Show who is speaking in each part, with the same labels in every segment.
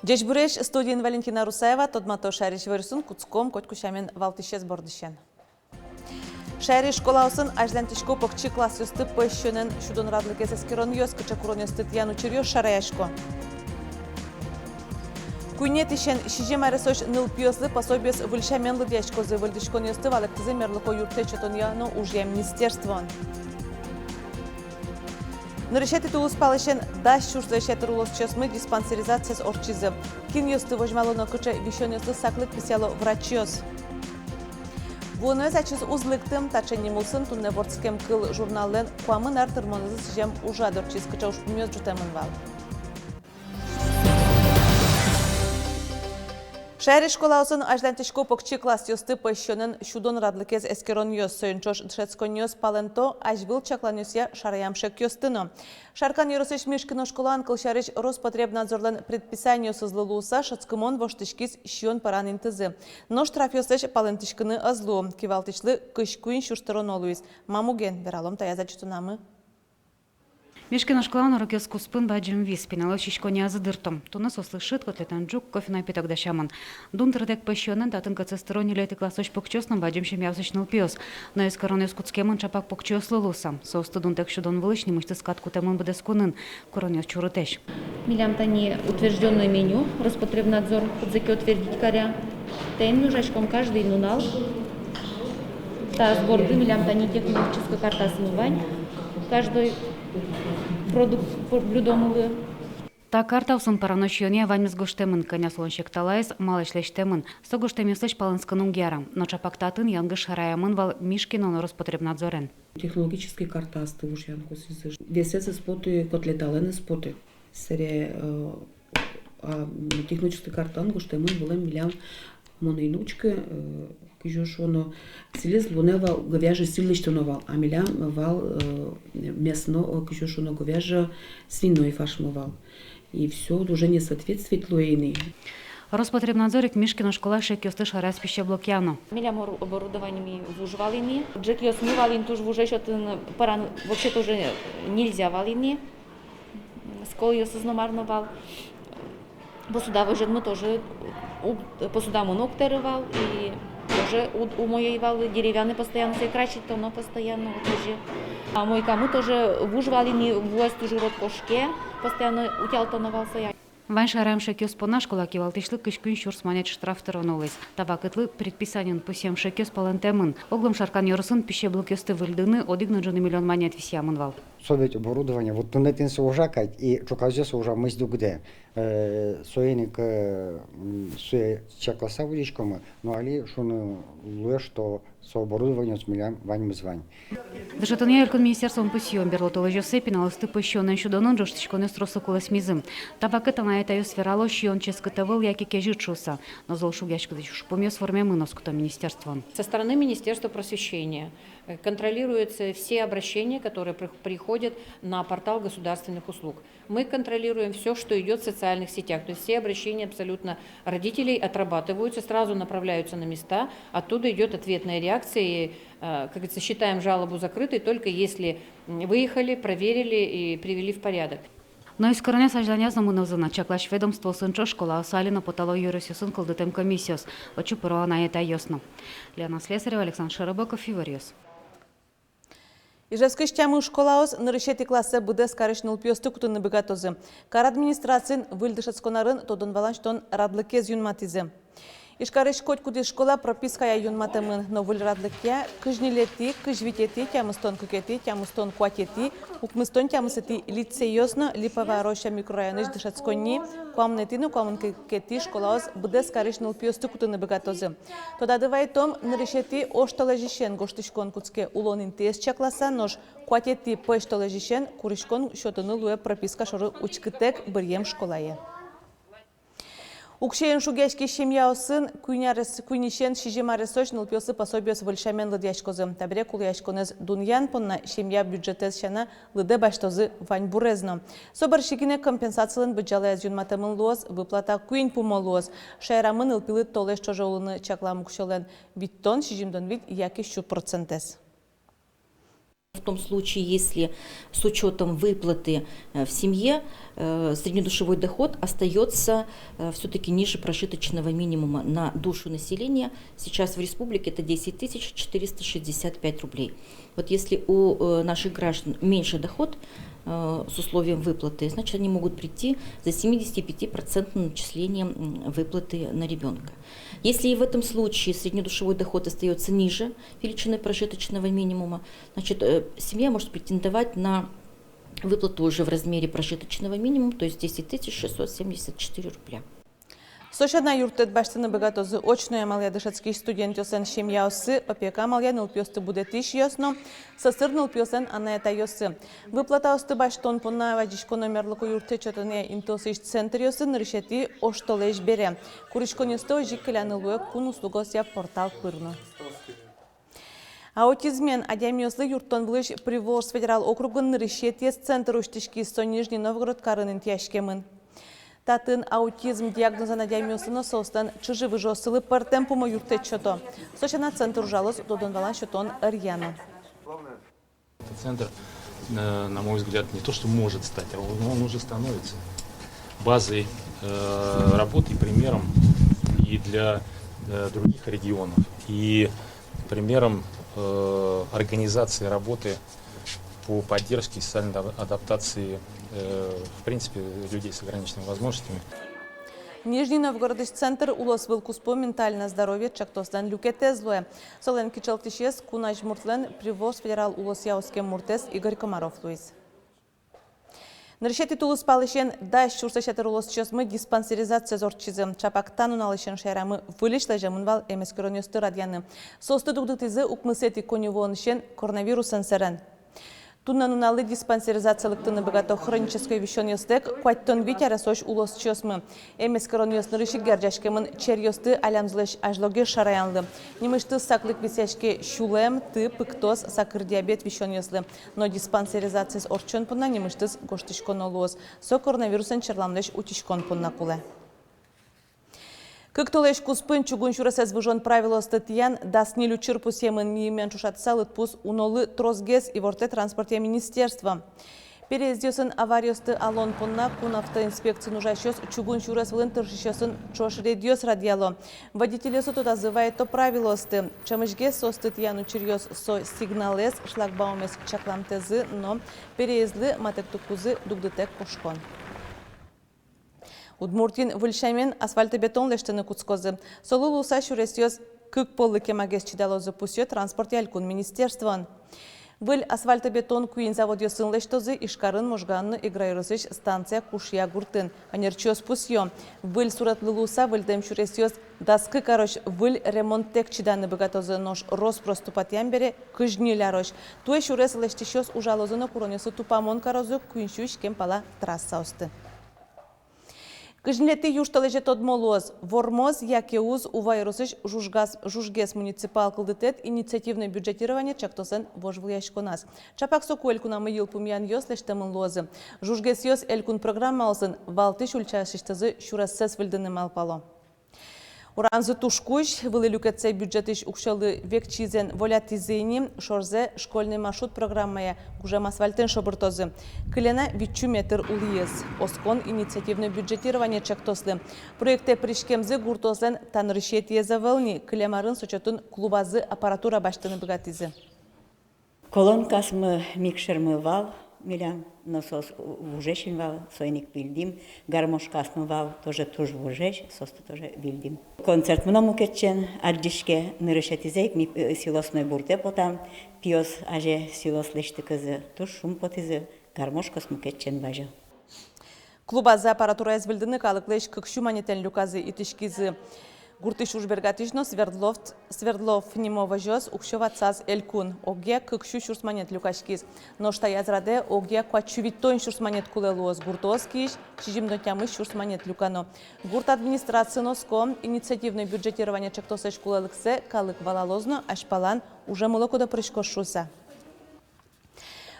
Speaker 1: Жежбуреш студиян Валентина Русаева, тодмато шәриш вырсын куцком көткушамен валтишез бордышен. Шәри школаусын аждантишко покчи класс юсты пөшшөнен шудон радлыке сескерон ёс кычакурон ёсты тияну чирё шараяшко. Куйнет ишен шижем аресош ныл пьёслы пособиес выльшамен лыдяшко зы выльдышкон ёсты валектызы мерлыко юрте чотон яну уже министерствон. Нарышети тулус палышен даш чурза шетырулос чесмы диспансеризация с орчизы. Кин ёсты вожмало на кыча вишен ёсты саклык писяло врачёс. Вуны зачиз узлыктым тачени мулсын тунне ворцкем кыл журнален куамын артырмонызы сижем ужадыр чиз кыча ушпумёз жутемын вал. Шәри школаусын аждантишко покчи класс ёсты пөшшөнен шудон радлыкез эскерон ёс сөйнчош дшецкон ёс паленто ажвыл чаклан ёсья шараямшек ёстыно. Шаркан ёросыш мишкино школан кылшарыш Роспотребнадзорлен предписание сызлылуса шацкымон воштышкис шион паран интызы. Но штраф ёсыш палентишкыны азлу, кивалтишлы кышкуин шуштырон олуиз. Мамуген вералом таязачтунамы.
Speaker 2: Мешкина школан урокес куспын баджим вис, пинало шишкони азыдыртом. Туна сослышит, котлетан джук, кофе напиток дашаман. Дунтырдек пощенен, татын кацестерони лети классоч покчосном баджим шемявсочныл пиос. Но из коронес куцкемын чапак покчос лылусам. Состы дунтек шудон вылышни, мышты скатку темын бедескунын. Коронес чурутеш.
Speaker 3: Милям тани утвержденное меню, Роспотребнадзор подзаки утвердить коря. Тен нужачком каждый нунал. Та сборды милям тани техническая карта смывань. Каждый продукт блюдомовый.
Speaker 2: Та карта усын паранощёне ваньмыз гоштемын коняслон шекталайыз малышлештемын. Со гоштемеслыш палынскын унгяра. Но чапактатын янгыш шараямын вал Мишкинон Роспотребнадзорен.
Speaker 4: Технологический карта асты уж янкус изыш. Весец споты котлетален споты. Сере технологический картан гоштемын булем милям монейнучка. Кижош оно силез лунева говяжа силищтоновал, а милям вал мясно кижош оно говяжа свиной фаршмовал. И все уже не соответствует луэйны.
Speaker 2: Роспотребнадзорик Мишкина школа шекёсты шарас пищеблокяно.
Speaker 3: Милям оборудованиями вужвалини. Джекиос мывалин туж вужешотын паран вообще тоже нельзя валини. Скол ее созномарновал. Посуда выжидмы тоже посуда моноктерывал и тоже у моей валы деревянный постоянно крачит, то но постоянно тоже. А мой кому тоже вужвали не вуз тоже рот кошке, постоянно утялтоновался я.
Speaker 2: Вань шараем шекёс пона школа кивалтышлы кышкүн шурс манет штрафтырон олыз. Табакытлы предписанин пусем шекёс палентемын. Оглом шаркан ёрысын пищеблок ёсты выльдыны одигны жыны миллион манет висямын вал.
Speaker 5: Совет оборудование, вот тунетин се ужакать и чоказёс уже мысду где. Соеник суе чакласа водичком, но али шуны луе, что со оборудованием с милям вань звань.
Speaker 2: Дышатыне эркын министерством пусьём берлотолы жёсы пиналысты пощёнын шудонын жоштышконы стросы кулас мизым. Табакыта на это ёсферало шион ческотовыл яки кежитшуса. Но зол шугяшкы шупомёс форме мыноскуто министерством.
Speaker 6: Со стороны Министерства просвещения контролируются все обращения, которые приходят на портал государственных услуг. Мы контролируем все, что идет в социальных сетях. То есть все обращения абсолютно родителей отрабатываются, сразу направляются на места. Оттуда идет ответная реакция. И, как говорится, считаем жалобу закрытой, только если выехали, проверили и привели в порядок.
Speaker 2: Но из короня саждания замунозына чаклаш ведомство сынчо школа осалина потало юрисюсын кылдытем комиссиос. Очу пырона это ясно. Лена Слесарева, Александр Шарабоков, Ивариос.
Speaker 1: Ижевскыш тямы школаус нарышети классы буде скарышныл пьёсты кутыны богатозы. Кар администрациян выльдышецконарын тодон валанчтон радлыкез юнматизы. Ишкарыш коть куди школа пропиская юнматымын, но выль радлыке кыжнилети, кыжвитети, тямыстон кукети, тямыстон куатети, укмыстон тямысыти лицейосно липовая роща микрорайоныш дышецконни, куамнетину куамын кукети школаус буде скарышныл пьёсты кутыны богатозы. Тода дывай том нарышети оштолежишен гоштышкон куцке улонин тез чакласа, нож куатети пэштолежишен курышкон шотыны луе прописка шоры учкытек бірем школае. Укшеен шугешки шемьяусын куйнишен шижемаресоч нылпёсы пособиос выльшамен лыдяшкозы. Табре куляшконез дуньян понна шемья бюджетез шана лыде баштозы вань бурезно. Собор шикине компенсациялын бюджалаяз юнматымын луоз, выплата куйн пумолуоз. Шайрамын ылпилы толеш чожоулыны чаклам укшелен. Биттон шижимдон вид яки щу процентез.
Speaker 7: В том случае, если с учетом выплаты в семье среднедушевой доход остается все-таки ниже прожиточного минимума на душу населения. Сейчас в республике это 10 465 рублей. Вот если у наших граждан меньше доход с условием выплаты, значит они могут прийти за 75% начислением выплаты на ребенка. Если и в этом случае среднедушевой доход остается ниже величины прожиточного минимума, значит семья может претендовать на выплату уже в размере прожиточного минимума, то есть 10 674 рубля.
Speaker 1: Сошадна юртет баштыны богатозы очное малая дышецкий студент йосен шемьяосы, опека малая нылпьосты будет тиш йосно, сосыр нылпьосен анаята йосы. Выплата осты баштон пунна вадишко номерлыку юрте чотыне интосыш центр йосын решети оштолеш бере. Куришкон йосто жиккелянылуе кун услугосия портал пырну. Аутизмен адямиослы юрттон влыш Приволжск федерал округын решети центр уштишки со Нижний Новгород карынын тяшкемын. Татын аутизм диагноза надямиосыны состан чуживы жосылы пар темпума юрте чото. Сочана центр жалос додонвалан шотон рьяно.
Speaker 8: Этот центр, на мой взгляд, не то что может стать, а он уже становится базой работы и примером и для других регионов, и примером организации работы по поддержке и социальной адаптации, в принципе, людей с ограниченными возможностями.
Speaker 1: Нижний Новгородский центр улос вылкуспо ментальное здоровье чактостан люкете злое. Солен кичалтишес кунаж муртлен Приволжск федерал улос яуске муртес Игорь Комаров Луис. Ныршети тулус палышен даш чурсашатыр улос чесмы диспансеризация зорчизы. Чапактан уналышен шайрамы вылешлы жамынвал эмескеронёсты радияны. Состы дугдытызы укмысети коневонышен коронавирусын сәрін. Туннан уналы диспансеризациялыктыны богато хронической вещёнёстек куаттон витяра сош улос чесмы. Эмескеронёсны рышик герджашкемын черьёсты алямзлыш ажлоге шараянлы. Немышты саклык висяшке шулем, ты, пыктоз, сакыр диабет вещёнёслы. Но диспансеризация с орчон пунна немыштыз гоштышкон олуоз. Со коронавирусын черламлыш утишкон пунна куле. Как толеш куспын чугун шурасез выжон правило статьян даснилю чирпу семын мимен шушатсалыт пус унолы трозгез и ворте транспорте министерства. Переездёсын авариосты алон пунна кун автоинспекции нужащёс чугун шурас вылын тыршищёсын чош редёс радиало. Водителесу туда зывает то правилосты. Чамышге со статьяну чирьёс со сигналес шлагбаумес чакламтезы, но переездлы матектукузы дугдытек кушкон. Удмуртин выльшамен асфальтобетон лештыны куцкозы. Солу луса шуресёс кык полы кемагес чидалозы пусё транспорт ялькун министерствон. Выль асфальтобетон куин завод ёсын лештозы ишкарын можганны играйрысыш станция кушья гуртын. Анерчёс пусё. Выль суратлы луса выльдем шуресёс даскы корош выль ремонт тек чиданы богатозы нож рос проступатян бере кыжниля рош. Туэ шурес лештишёс ужалозыны куронёсы тупамон корозы куиншуш кемпала трасса осты. Кыжнети юшталеже тодмолоз. Вормоз, якеуз, увайросыш жужгес муниципал кылдытет инициативное бюджетирование чактосен вожвыл яшконас. Чапак соку элькуна мыйыл пумян йос лештемын лозы. Жужгес йос элькун программа алсын валты шульчашыштазы шурассес вылдыны малпало. Уранзы тушкуш, вылы люкетсе бюджетыш укшалы век чизен волятизейни, шорзе школьный маршрут программая гужем асфальтен шобыртозы. Кылена 5 метр улиез. Оскон инициативное бюджетирование чактослы. Проекте пришкемзы гуртозлен танрышет езавелни, кылемарын сочетун клубазы аппаратура баштыны богатизы.
Speaker 9: Колонкасмы микшермы вал, милян насос вужешин вал, сойник билдим, гармошкасмы вал, тоже туж вужеш, состы тоже билдим. Концерт мному кетчен, аддишке нырышетизейк, ми силосной бурте потам, пиос аже силос лешты кызы, туж шум потизы, гармошкасмы кетчен бажа.
Speaker 1: Клубазы аппаратура эзвилдыны калыклеш кыкшу манетен люказы итишкизы. Гуртыш ужбергатишно Свердлов немова жёс укшеватсаз элькун. Огья кыкшу шурсманет люкашкиз. Но шта язраде огья квачувиттон шурсманет кулелуоз. Гуртоз киш шижимдотямыш шурсманет люкано. Гурт администрация носко инициативное бюджетирование чектосеш кулелыксе калык валалозно ашпалан уже молоко до прышкошуса.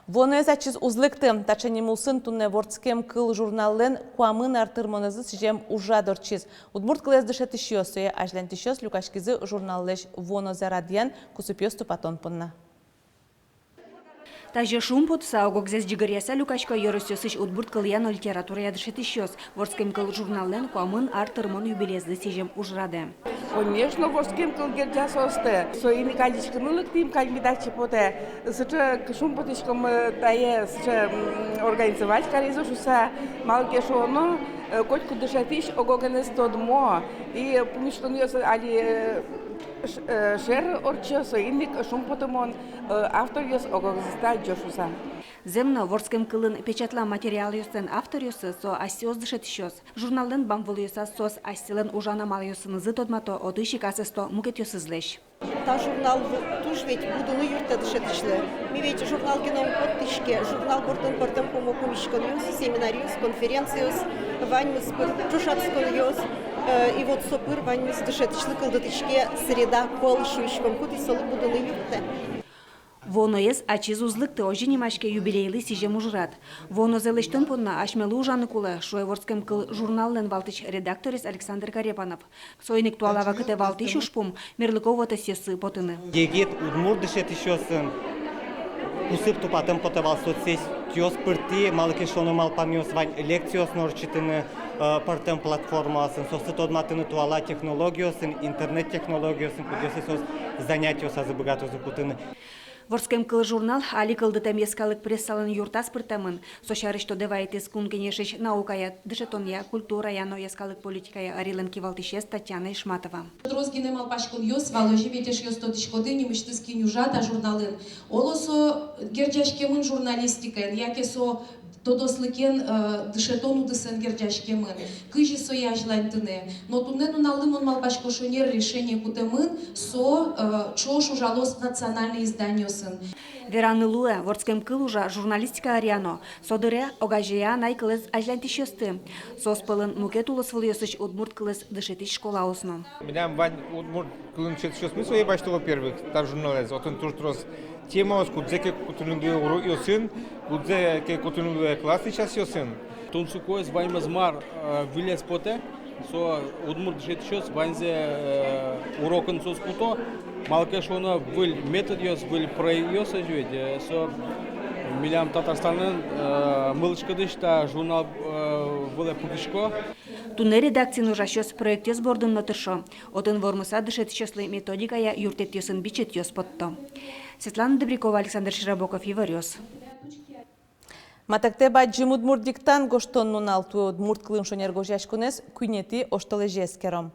Speaker 1: Воно езачиз узлыктым, тачани мулсын тунне вордскем кыл журналлен куамын артырмонызы сижем ужадорчиз. Удмурт кылез дышетишёсуе, ажлентишёс люкашкизы журналлеш воно зарадьян кусупёсту патон пунна.
Speaker 10: Таже шумпутса огогзес жигыряса Лукашко еросёсыш утбурт кыльяно литература ядышетищёс. Ворским кыл журнален куамын артырмон юбилезды сижем ужраде.
Speaker 11: Конечно, ворским кыл гердясосты. Соини каличкынылык тим кальмидачи поте. Сыча шумпутышком тае сыча организовать каризошуса малкешоно котку дышатиш огогенес тодмо. И помиштонёс али шер орчосо инник шумпутымон автор ёс огогзиста жошуса.
Speaker 10: Земно ворским кылын печатла материал ёстен автор ёсы со асёс дышетищёс. Журналден бамвыл ёса сос асилен ужана мал ёсынызы тодмато одыши касесто мукет ёсызлеш.
Speaker 12: Та журнал туж ведь буду юрта дышетишле. Ми ведь журнал геном подтышке, журнал бортон портом помокумишкон ёс, семинариус, конференциус, ваньмыс чушатскон ёс. И вот сопыр ваньмыс дышетишле кылдытышке среда кол шуишком кут и солы буду юрта.
Speaker 10: Воно ес ачиз узлыкты ожинимашке юбилейлы сижем ужрат. Воно зелештон понна ашмелу ужаны кулы шуеворским кыл журнален валтыч редакторис Александр Карепанов. Сойник туалава кыте валтыч ушпум мерлыковата сесы потыны.
Speaker 13: Егет удмур дышетишёсын усып тупатым потывал соцсеть тёс пырти малкешону малпамёс вань лекциос норчитыны партем платформасын сосы тодматыны туала технологиясын интернет технологиясын кудесесос занятиос азыбыгатозы кутыны.
Speaker 10: Ворским кыл журнал али кылдытем ескалык прессалын юртас пыртамын. Сошарышто девайтес кун кенешеш наукая, дышетония, культура яно ескалык политикая арилен кивалтишес Татьяна Ишматова.
Speaker 14: Розгине малпашкон йос, валожи ветеш йос тодишкодыни мыштыски нюжата журналын. Олосо герджашкемын журналистикен, якесо тодослыкен дышетону дысен герджашкемын. Кыжи со яжлантыне. Но тунену налымон малпашкошонер решение кутемын со чош ужалос национальное издание.
Speaker 10: Вераны луэ, ворским кылужа журналистика ариано. Содыре огажия найкылыз ажлантишёсты. Соспылын мукет улыс выльёсыч удмурт кылыз дышетиш школа осно.
Speaker 15: Меня вань удмурт кылын четишёс смысл ебать, что во-первых, та журналист, отын туртрос тема, кудзеке кутунундуе уру ёсын, кудзеке кутунундуе класс сейчас ёсын.
Speaker 16: Тунсукоес ваймазмар вилес поте, со удмурт дышетишёс ванзе урокын соскуто, малкешона выл метод ёс, выл проёс ажует, со милям Татарстанын мылышкадыш та журнал выле пукишко.
Speaker 10: Туне редакцияны ужашёс проектес бордын нотыршо. Отын вормыса дышетишёслы методикая юртет ёсын бичет ёс потто. Светлана Добрякова, Александр Широбоков, Еварёс.
Speaker 1: Матакте баджим удмурт диктан гоштоннун алтуе удмурт кылын шонергожашкунес күйнети оштолежескером.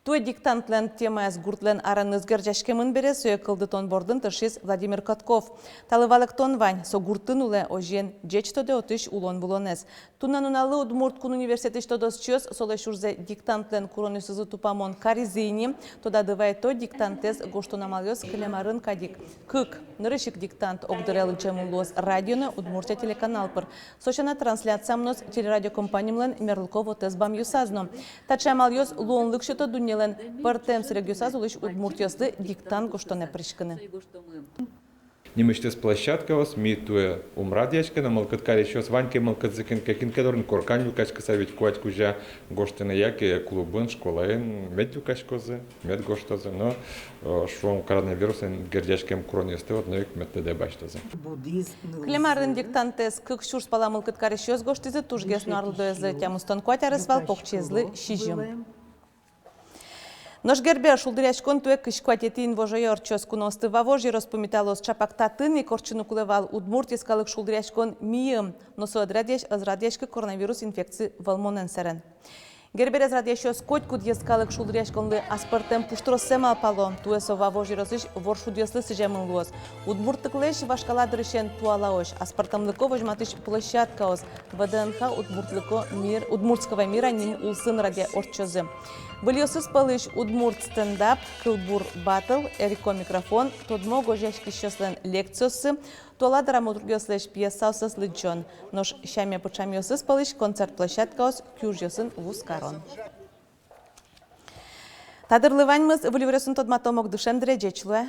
Speaker 1: Туе диктантлен темаяс гуртлен аранызгер жашкемын бере сөе кылдытон бордын тыршис Владимир Котков. Талывалыктон вань со гуртын уле ожен жечтоде отыш улон булонес. Тунануналы удмурт кун университет тодос чөс соле шурзе диктантлен куронысызы тупамон каризини, тода дывай то диктантес гоштонамалёс клемарын кадик. Кык, нырышик диктант огдырелын чемулос радионы удмуртя телеканал пыр. Сочана трансляциямнос телерадиокомпаниямлен мерлыково тезбам юсазно. Тачамалёс луонлык шыто дунелен партем срегюсаз улыш удмуртёсты диктант гоштоне пришкыны.
Speaker 17: Немештес площадкавас, митуе умрадячка, на малкаткаре щос ваньке малкадзыкен, какин кадорн корканю качка савить куать кужа гоштыны яке клубын, школаен, медю качкозы, мед гоштозы, но швом коронавируsen гердячкем куронесты вот новик методе баштозы.
Speaker 1: Клемарын диктантес кык шурс пала малкаткаре щос гоштизы тужгес нарлдоезы тямустон куатярысвал покчезлы шижим. Нож гербер шулдырячкон туе кышкуатетин вожойор чоскуносты вавожи распомиталос чапактатын и корчыну кулевал удмурт искалык шулдырячкон мием, но соадрадеш азрадешка коронавирус инфекции валмонен серен. Гербер азрадешос котькуд ескалык шулдырячконлы аспартем пуштросема пало, туе со вавожи разыш воршудеслы сижемын луос. Удмурттыклеш вашкаладрышен туалаош, аспартамлыко вожматыш площадкаос, ВДНХ удмуртского мира нин улсын ради орчозы. Выльёсыз палыш удмурт стендап, кылбур батл, эрико микрофон, тодмо гожешки щослен лекциосы, туала драматургиослеш пьесаусыз лыджон. Нож шаме почамьёсыз палыш концерт площадкаос кюжьёсын вускарон. Тадырлываньмыз выльврёсын тодматомок душем дреджечлуэ.